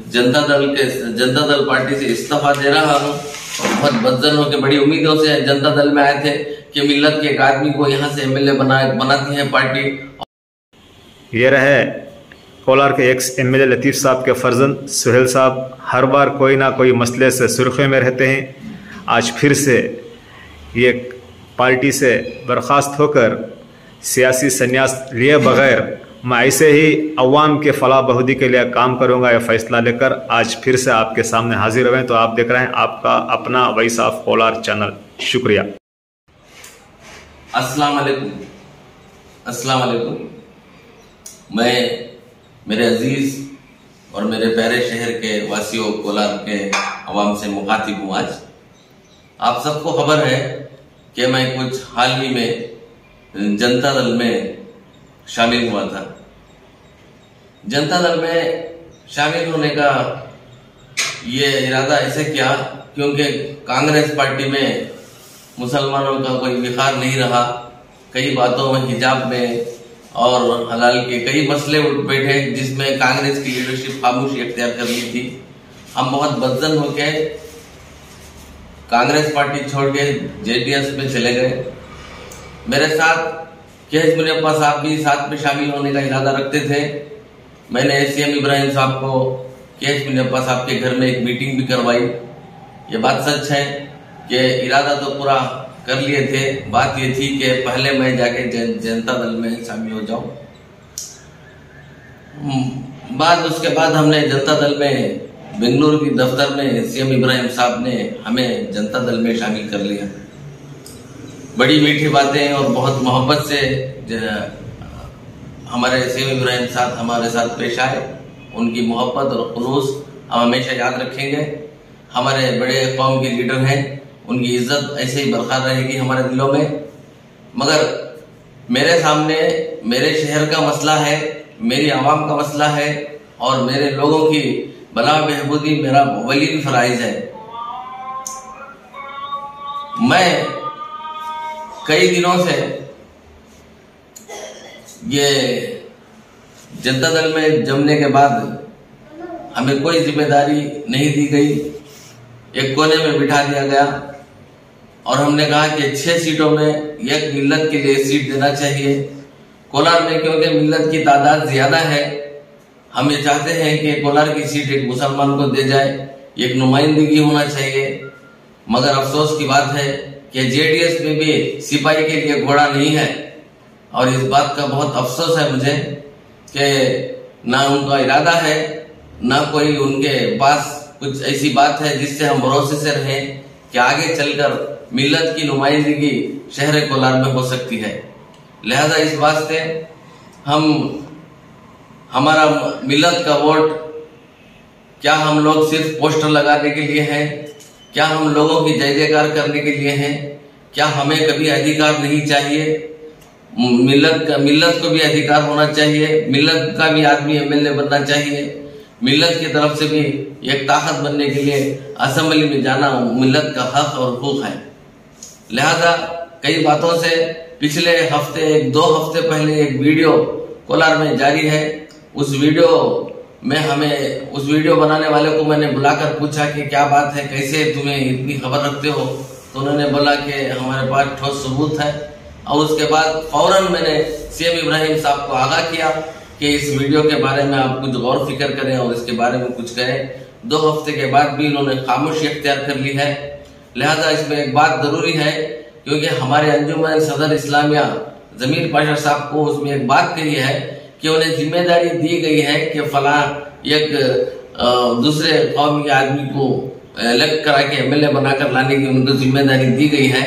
Janata Dal party से इस्तीफा दे रहा हूँ। बहुत बदजनों के बड़ी उम्मीदों से जनता दल में आए थे कि मिल्लत के एक आदमी को यहाँ से एमएलए बनाती है पार्टी। ये रहे कोलार के एक्स एमएलए लतीफ़ साहब के फर्जंद सुहेल साहब। हर बार कोई ना कोई मसले से सुर्खियों में रहते हैं। आज फिर से ये पार्टी से बर्खास्त होकर सियासी संन्यास लिए बगैर मैं ऐसे ही अवाम के फलाह बहूदी के लिए काम करूंगा, यह फैसला लेकर आज फिर से आपके सामने हाजिर हुए। तो आप देख रहे हैं आपका अपना वॉइस ऑफ कोलार चैनल। शुक्रिया। अस्सलाम वालेकुम। मैं मेरे अजीज और मेरे प्यारे शहर के वासियों कोलार के अवाम से मुखातिब हूँ। आज आप सबको खबर है कि मैं कुछ हाल ही में जनता दल में शामिल हुआ था। जनता दल में शामिल होने का ये इरादा ऐसे किया क्योंकि कांग्रेस पार्टी में मुसलमानों का कोई विखार नहीं रहा। कई बातों में हिजाब में और हलाल के कई मसले उठ बैठे जिसमें कांग्रेस की लीडरशिप खामोशी इख्तियार कर ली थी। हम बहुत बदजन होके कांग्रेस पार्टी छोड़ के जेडीएस में चले गए। मेरे साथ केएच मुनियप्पा साहब भी साथ में शामिल होने का इरादा रखते थे। मैंने सीएम इब्राहिम साहब को केएच मुनियप्पा साहब के घर में एक मीटिंग भी करवाई। ये बात सच है कि इरादा तो पूरा कर लिए थे। बात ये थी कि पहले मैं जाके जनता दल में शामिल हो जाऊं। उसके बाद हमने जनता दल में बेंगलुरु की दफ्तर में सीएम इब्राहिम साहब ने हमें जनता दल में शामिल कर लिया। बड़ी मीठी बातें और बहुत मोहब्बत से हमारे सीएम इब्राहिम साहब हमारे साथ पेश आए। उनकी मोहब्बत और खुलूस हम हमेशा याद रखेंगे। हमारे बड़े कौम के लीडर हैं, उनकी इज्जत ऐसे ही बरकरार रहेगी हमारे दिलों में। मगर मेरे सामने मेरे शहर का मसला है, मेरी आवाम का मसला है और मेरे लोगों की भला बेहबूदी मेरा वलील फराइज है। मैं कई दिनों से ये जनता दल में जमने के बाद हमें कोई जिम्मेदारी नहीं दी गई। एक कोने में बिठा दिया गया और हमने कहा कि 6 सीटों में एक मिल्लत के लिए सीट देना चाहिए। कोलार में क्योंकि मिल्लत की तादाद ज्यादा है, हम ये चाहते हैं कि कोलार की सीट एक मुसलमान को दे जाए, एक नुमाइंदगी होना चाहिए। मगर अफसोस की बात है कि जेडीएस में भी सिपाही के लिए घोड़ा नहीं है और इस बात का बहुत अफसोस है मुझे कि ना उनका इरादा है ना कोई उनके पास कुछ ऐसी बात है जिससे हम भरोसे से रहें कि आगे चलकर मिल्लत की नुमाइंदगी शहर कोलार में हो सकती है। लिहाजा इस वास्ते हमारा मिल्लत का वोट क्या हम लोग सिर्फ पोस्टर लगाने के लिए है? क्या हम लोगों की जय जयकार करने के लिए हैं? क्या हमें कभी अधिकार नहीं चाहिए? मिल्लत को भी अधिकार होना चाहिए। मिल्लत का भी आदमी एमएलए बनना चाहिए। मिल्लत की तरफ से भी एक ताकत बनने के लिए असेंबली में जाना मिल्लत का हक और हुकूक है। लिहाजा कई बातों से पिछले हफ्ते 2 हफ्ते पहले एक वीडियो कोलार में जारी है। उस वीडियो बनाने वाले को मैंने बुलाकर पूछा कि क्या बात है, कैसे तुम्हें इतनी खबर रखते हो? तो उन्होंने बोला कि हमारे पास ठोस सबूत है। और उसके बाद फौरन मैंने सीएम इब्राहिम साहब को आगाह किया कि इस वीडियो के बारे में आप कुछ गौर फिक्र करें और इसके बारे में कुछ करें। 2 हफ्ते के बाद भी इन्होंने खामोशी इख्तियार कर ली है। लिहाजा इसमें एक बात जरूरी है क्योंकि हमारे अंजुमन सदर इस्लामिया जमीर पाशा साहब को उसमें एक बात कही है कि उन्हें जिम्मेदारी दी गई है कि फला एक दूसरे कौम के आदमी को इलेक्ट करा के एमएलए बनाकर लाने की उनको जिम्मेदारी दी गई है।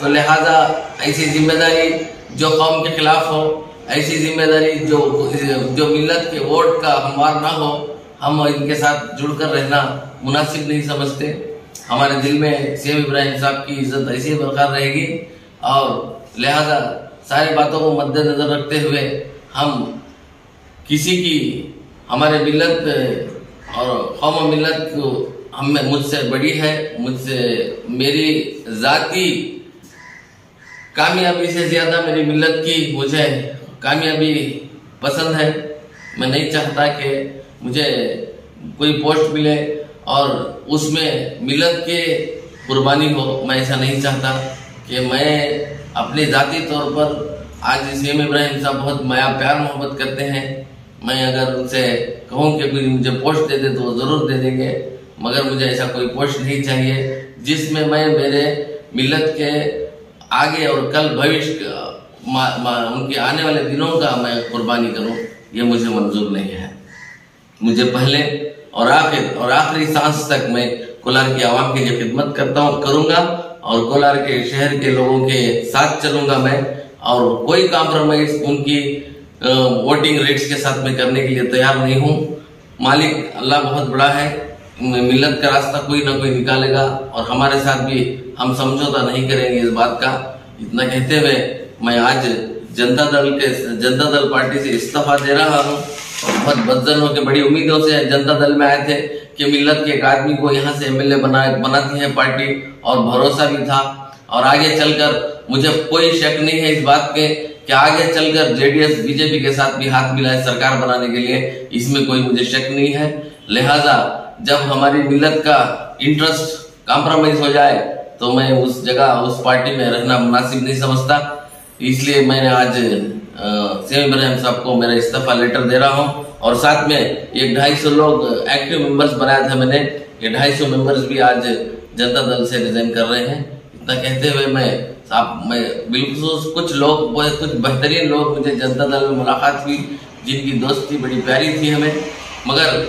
तो लिहाजा ऐसी जिम्मेदारी जो कौम के खिलाफ हो, ऐसी जिम्मेदारी जो मिल्लत के वोट का हमवार ना हो, हम इनके साथ जुड़कर रहना मुनासिब नहीं समझते। हमारे दिल में सीएम इब्राहिम साहब की इज्जत ऐसी ही बरकरार रहेगी और लिहाजा सारी बातों को मद्देनजर रखते हुए हम किसी की हमारे मिल्लत और कौम मिल्लत को मुझसे बड़ी है, मुझसे मेरी जाती कामयाबी से ज्यादा मेरी मिल्लत की मुझे कामयाबी पसंद है। मैं नहीं चाहता कि मुझे कोई पोस्ट मिले और उसमें मिलत के कुर्बानी हो। मैं ऐसा नहीं चाहता कि मैं अपने जाती तौर पर, आज सीएम इब्राहिम साहब बहुत माया प्यार मोहब्बत करते हैं, मैं अगर उनसे कहूँ कि कोई मुझे पोस्ट दे दे तो वो जरूर दे देंगे, मगर मुझे ऐसा कोई पोस्ट नहीं चाहिए जिसमें मैं मेरे मिलत के आगे और कल भविष्य उनके आने वाले दिनों का मैं कुर्बानी करूं, ये मुझे मंजूर नहीं है। मुझे पहले और आखिरी सांस तक मैं कोलार की आवाम की जो खिदमत करूंगा और कोलार के शहर के लोगों के साथ चलूंगा मैं, और कोई कॉम्प्रोमाइज उनकी वोटिंग रेट्स के साथ में करने के लिए तैयार नहीं हूँ। मालिक अल्लाह बहुत बड़ा है, मिलत का रास्ता कोई ना कोई निकालेगा और हमारे साथ भी हम समझौता नहीं करेंगे इस बात का। इतना कहते हुए मैं आज जनता दल पार्टी से इस्तीफा दे रहा हूँ और बहुत बदजन होकर बड़ी उम्मीदों से जनता दल में आए थे कि मिलत के एक आदमी को यहाँ से एमएलए बनाती है पार्टी, और भरोसा भी था। और आगे चलकर मुझे कोई शक नहीं है इस बात के कि आगे चलकर जेडीएस बीजेपी के साथ भी हाथ मिलाए सरकार बनाने के लिए, इसमें कोई मुझे शक नहीं है। लिहाजा जब हमारी मिलत का इंटरेस्ट कॉम्प्रोमाइज हो जाए तो मैं उस जगह उस पार्टी में रहना मुनासिब नहीं समझता। इसलिए मैंने आज सीएम इब्राहिम साहब को मेरा इस्तीफा लेटर दे रहा हूं और साथ में ये 250 लोग एक्टिव मेंबर्स बनाया था मैंने, ये 250 मेंबर्स भी आज जनता दल से रिजाइन कर रहे हैं। इतना कहते हुए मैं बिल्कुल कुछ बेहतरीन लोग मुझे जनता दल में मुलाकात हुई जिनकी दोस्ती बड़ी प्यारी थी हमें, मगर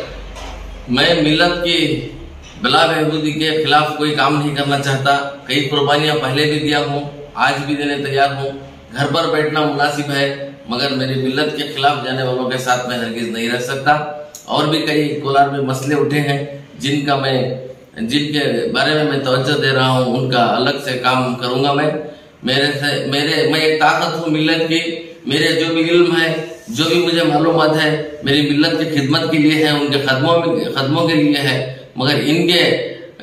मैं मिलत की बिला बहबूदी के खिलाफ कोई काम नहीं करना चाहता। कई कुर्बानियां पहले भी दिया हूँ, आज भी देने तैयार हूँ। घर पर बैठना मुनासिब है, मगर मेरी मिलत के खिलाफ जाने वालों के साथ में हरगिज नहीं रह सकता। और भी कई कोलार में मसले उठे हैं जिनके बारे में मैं तवज्जो दे रहा हूँ, उनका अलग से काम करूंगा मैं। मैं एक ताकत हूँ मिलत की, मेरे जो भी इल्म है, जो भी मुझे मालूमात है, मेरी मिलत की खिदमत के लिए है, उनके खदमों के लिए है, मगर इनके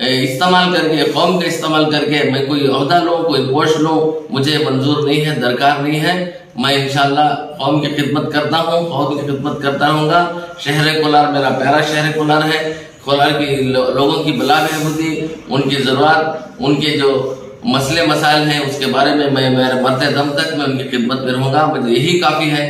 इस्तेमाल करके, कौम का इस्तेमाल करके मैं कोई ओहदा लूं, कोई पोस्ट लूं, मुझे मंजूर नहीं है, दरकार नहीं है। मैं इंशाल्लाह कौम की खिदमत करता हूं, कौम की खिदमत करता रहूंगा। शहर कोलार मेरा प्यारा शहर कोलार है। कोलार की लोगों की बला बहबूदी, उनकी जरूरत, उनके जो मसले मसाइल हैं, उसके बारे में मैं मेरे मरते दम तक मैं उनकी खिदमत में रहूंगा। मुझे यही काफी है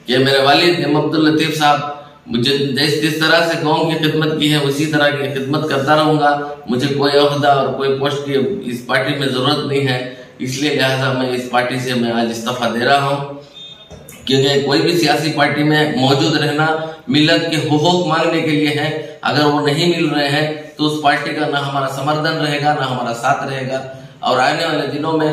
कि मेरे वालिद अब्दुल लतीफ साहब मुझे जिस तरह से कौम की खिदमत की है उसी तरह की खिदमत करता रहूंगा। मुझे कोई ओहदा और कोई पोस्ट की इस पार्टी में जरूरत नहीं है, इसलिए लिहाजा मैं इस पार्टी से मैं आज इस्तीफा दे रहा हूं। क्योंकि कोई भी सियासी पार्टी में मौजूद रहना मिलत के हुकूक मांगने के लिए है, अगर वो नहीं मिल रहे हैं तो उस पार्टी का ना हमारा समर्थन रहेगा, ना हमारा साथ रहेगा। और आने वाले दिनों में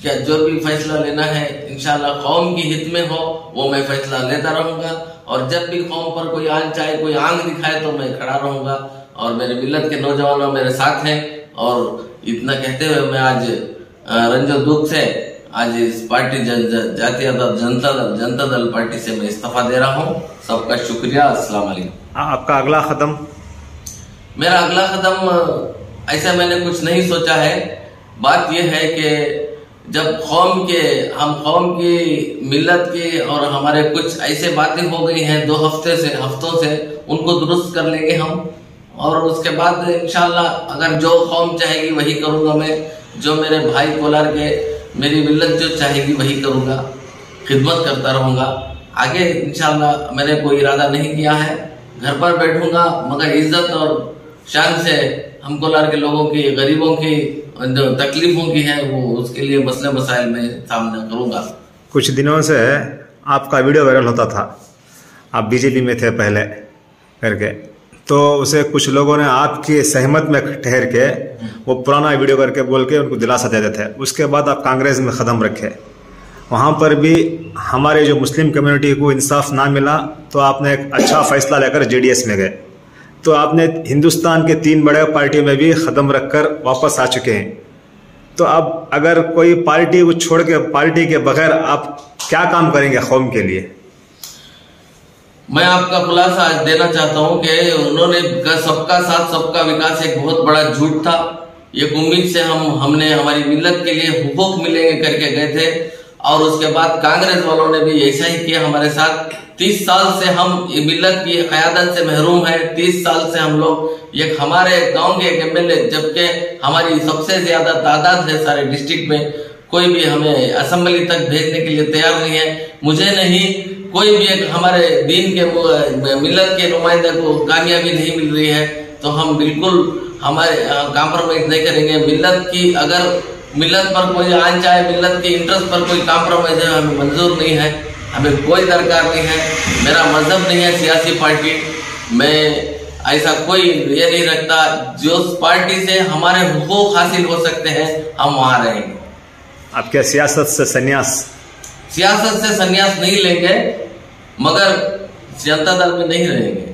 क्या जो भी फैसला लेना है इंशाल्लाह कौम की हित में हो, वो मैं फैसला लेता रहूंगा। और जब भी कौम पर कोई चाहे कोई आंख दिखाए तो मैं खड़ा रहूंगा। और मेरे मिलत के नौजवानों मेरे साथ हैं। और इतना कहते हुए मैं आज रंजो दुख से आज इस पार्टी जातीय जनता दल पार्टी से मैं इस्तीफा दे रहा हूँ। सबका शुक्रिया। अस्सलाम वालेकुम। आपका अगला कदम? मेरा अगला कदम ऐसा मैंने कुछ नहीं सोचा है। बात यह है कि जब हम कौम की मिलत की और हमारे कुछ ऐसे बातें हो गई हैं 2 हफ्तों से उनको दुरुस्त कर लेंगे हम। और उसके बाद इंशाल्लाह अगर जो कौम चाहेगी वही करूंगा मैं, जो मेरे भाई कोलार के मेरी मिलत जो चाहेगी वही करूंगा, खिदमत करता रहूंगा। आगे इंशाल्लाह मैंने कोई इरादा नहीं किया है, घर पर बैठूंगा, मगर इज्जत और शान से हम कोलार के लोगों की, गरीबों की जो तकलीफों की है वो उसके लिए मसले मसाइल में सामना करूंगा। कुछ दिनों से आपका वीडियो वायरल होता था, आप बीजेपी में थे पहले करके, तो उसे कुछ लोगों ने आपकी सहमत में ठहर के वो पुराना वीडियो करके बोल के उनको दिलासा देते थे। उसके बाद आप कांग्रेस में कदम रखे, वहाँ पर भी हमारे जो मुस्लिम कम्युनिटी को इंसाफ ना मिला तो आपने एक अच्छा फैसला लेकर जेडीएस में गए। तो आपने हिंदुस्तान के 3 बड़े पार्टी में भी कदम रखकर वापस आ चुके हैं। तो अब अगर कोई पार्टी को छोड़ के, पार्टी के बगैर आप क्या काम करेंगे कौम के लिए? मैं आपका खुलासा आज देना चाहता हूं कि उन्होंने सबका साथ सबका विकास एक बहुत बड़ा झूठ था। एक उम्मीद से हमने हमारी मिलत के लिए हुकूक मिलेंगे करके गए थे, और उसके बाद कांग्रेस वालों ने भी ऐसा ही किया हमारे साथ। 30 साल से हम मिल्लत की क़यादत से महरूम हैं। 30 साल से हम लोग एक हमारे गांव के एक एमएलए, जबकि हमारी सबसे ज्यादा तादाद है सारे डिस्ट्रिक्ट में, कोई भी हमें असेंबली तक भेजने के लिए तैयार नहीं है। मुझे नहीं, कोई भी एक हमारे दीन के मिल्लत के नुमाइंदे को कामयाबी नहीं मिल रही है, तो हम बिल्कुल हमारे कॉम्प्रोमाइज नहीं करेंगे। मिल्लत की अगर मिल्लत पर कोई आन चाहे, मिल्लत के इंटरेस्ट पर कोई कॉम्प्रोमाइज है, हमें मंजूर नहीं है, हमें कोई दरकार नहीं है। मेरा मजहब नहीं है सियासी पार्टी, मैं ऐसा कोई ये नहीं रखता। जो पार्टी से हमारे हुकूक हासिल हो सकते हैं हम वहां रहेंगे। अब क्या सियासत से संन्यास? सियासत से संन्यास नहीं लेंगे, मगर जनता दल में नहीं रहेंगे।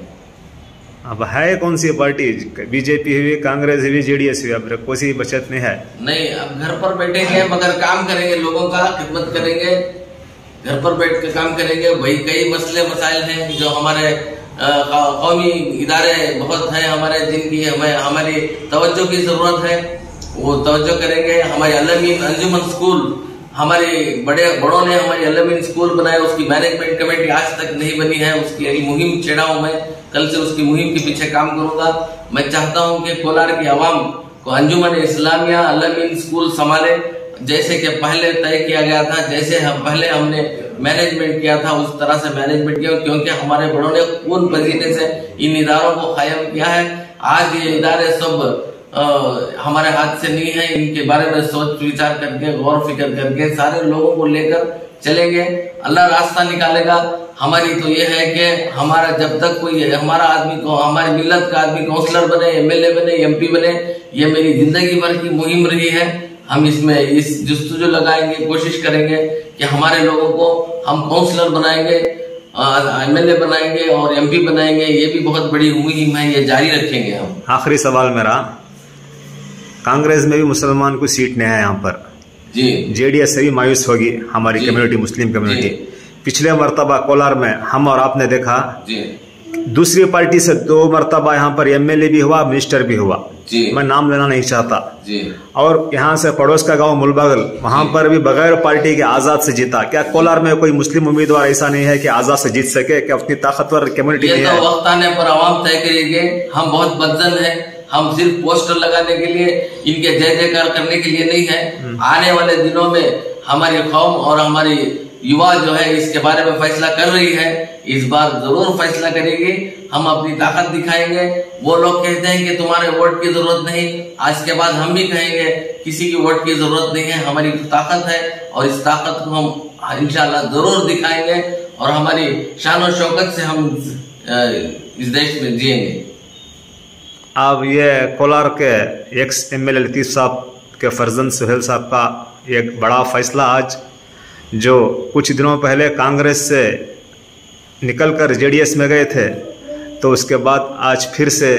अब है कौन सी पार्टी? बीजेपी हुई, कांग्रेस हुई, जेडीएस हुई, अब कोई सी बचत नहीं है। नहीं, अब घर पर बैठेंगे मगर काम करेंगे, लोगों का खिदमत करेंगे, घर पर बैठ के काम करेंगे। वही कई मसले मसाइल हैं जो हमारे कौमी इदारे बहुत हैं हमारे, जिनकी हमें हमारी तवज्जो की जरूरत है, वो तवज्जो करेंगे। हमारे अलमीन अंजुमन स्कूल, हमारे बड़ों ने हमारी अलमीन स्कूल बनाया, उसकी मैनेजमेंट कमेटी आज तक नहीं बनी है। उसकी मुहिम छेड़ा हूं मैं, कल से उसकी मुहिम के पीछे काम करूंगा। मैं चाहता हूं कि कोलार की आवाम को अंजुमन इस्लामिया अलमीन स्कूल संभाले, जैसे कि पहले तय किया गया था, जैसे पहले हमने मैनेजमेंट किया था उस तरह से मैनेजमेंट किया, क्योंकि हमारे बड़ों ने खून पसीने से इन इदारों को कायम किया है। आज ये इदारे सब हमारे हाथ से नहीं है, इनके बारे में सोच विचार करके, गौर फिक्र करके सारे लोगों को लेकर चलेंगे, अल्लाह रास्ता निकालेगा। हमारी तो ये है कि हमारा जब तक कोई हमारा आदमी को, हमारी मिल्लत का आदमी काउंसलर बने, एमएलए बने, एमपी बने, ये मेरी जिंदगी भर की मुहिम रही है। हम इसमें इस जुस्तुजू लगाएंगे, कोशिश करेंगे कि हमारे लोगों को हम काउंसलर बनाएंगे, एमएलए बनाएंगे और एमपी बनाएंगे। ये भी बहुत बड़ी मुहिम है, ये जारी रखेंगे हम। आखिरी सवाल मेरा, कांग्रेस में भी मुसलमान को सीट नहीं है यहाँ पर जी, जेडीएस से भी मायूस होगी हमारी कम्युनिटी, मुस्लिम कम्युनिटी। पिछले मर्तबा कोलार में हम और आपने देखा जी, दूसरी पार्टी से 2 मर्तबा यहाँ पर एमएलए भी हुआ, मिनिस्टर भी हुआ जी, मैं नाम लेना नहीं चाहता जी। और यहाँ से पड़ोस का गांव मुलबगल, वहां पर भी बगैर पार्टी के आजाद से जीता। क्या कोलार में कोई मुस्लिम उम्मीदवार ऐसा नहीं है कि आजाद से जीत सके? क्या उतनी ताकतवर कम्युनिटी नहीं है? वक्त आने पर आवाम तय करेंगे। हम बहुत बदजन है, हम सिर्फ पोस्टर लगाने के लिए, इनके जय जयकार करने के लिए नहीं है। आने वाले दिनों में हमारी कौम और हमारी युवा जो है इसके बारे में फैसला कर रही है, इस बार जरूर फैसला करेगी। हम अपनी ताकत दिखाएंगे। वो लोग कहते हैं कि तुम्हारे वोट की जरूरत नहीं, आज के बाद हम भी कहेंगे किसी की वोट की जरूरत नहीं है, हमारी ताकत है और इस ताकत को हम इंशाल्लाह जरूर दिखाएंगे और हमारी शान और शौकत से हम इस देश में जिएंगे। अब ये कोलार के एक्स एमएलए लतीफ साहब के फर्जंद सुहेल साहब का एक बड़ा फैसला आज, जो कुछ दिनों पहले कांग्रेस से निकलकर जेडीएस में गए थे, तो उसके बाद आज फिर से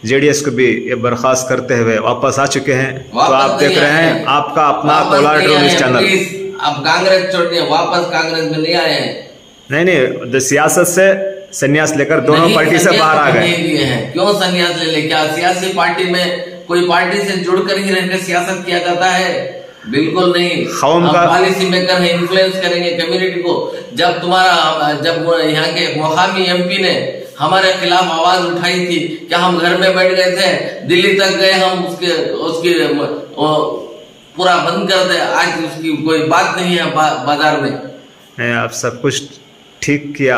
जेडीएस को भी ये बर्खास्त करते हुए वापस आ चुके हैं। तो आप देख रहे हैं आपका अपना कोलार न्यूज़ चैनल। अब कांग्रेस छोड़िए, वापस कांग्रेस में नहीं आए हैं। नहीं, सियासत से संन्यास लेकर दोनों पार्टी से बाहर आ गए। क्यों संन्यास ले? क्या सियासी पार्टी में कोई पार्टी से जुड़कर ही रहकर सियासत किया जाता है? बिल्कुल नहीं। हम पॉलिसी मेकर है, इन्फ्लुएंस करेंगे कम्युनिटी को। जब यहाँ के मुकामी एमपी ने हमारे खिलाफ आवाज उठाई थी, क्या हम घर में बैठ गए थे? दिल्ली तक गए हम, उसके पूरा बंद कर दे। आज उसकी कोई बात नहीं है बाजार में। नहीं, आप सब कुछ ठीक किया,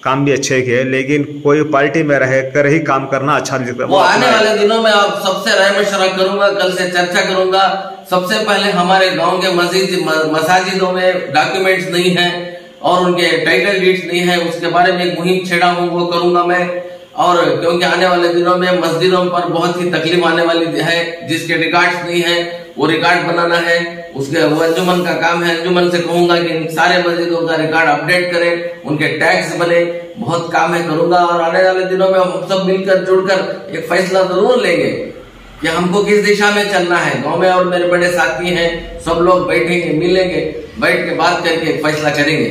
काम भी अच्छे किए, लेकिन कोई पार्टी में रह कर ही काम करना अच्छा नहीं लगता। वो आने वाले दिनों में आप सबसे राय मशवरा करूंगा, कल से चर्चा करूंगा। सबसे पहले हमारे गांव के मसाजिदों में डॉक्यूमेंट्स नहीं है और उनके टाइटल डीड्स नहीं है, उसके बारे में एक मुहिम छेड़ा हूँ, वो करूंगा मैं। और क्योंकि आने वाले दिनों में मस्जिदों पर बहुत ही तकलीफ आने वाली है, जिसके रिकॉर्ड्स नहीं है वो रिकॉर्ड बनाना है। उसके वो अंजुमन का काम है। अंजुमन से कहूंगा कि सारे मस्जिदों का रिकॉर्ड अपडेट करें, उनके टैग्स बने। बहुत काम है, करूंगा। और आने वाले दिनों में हम सब मिलकर जुड़कर एक फैसला जरूर लेंगे कि हमको किस दिशा में चलना है। गांव में और मेरे बड़े साथी हैं, सब लोग बैठेंगे, मिलेंगे, बैठ के बात करके एक फैसला करेंगे।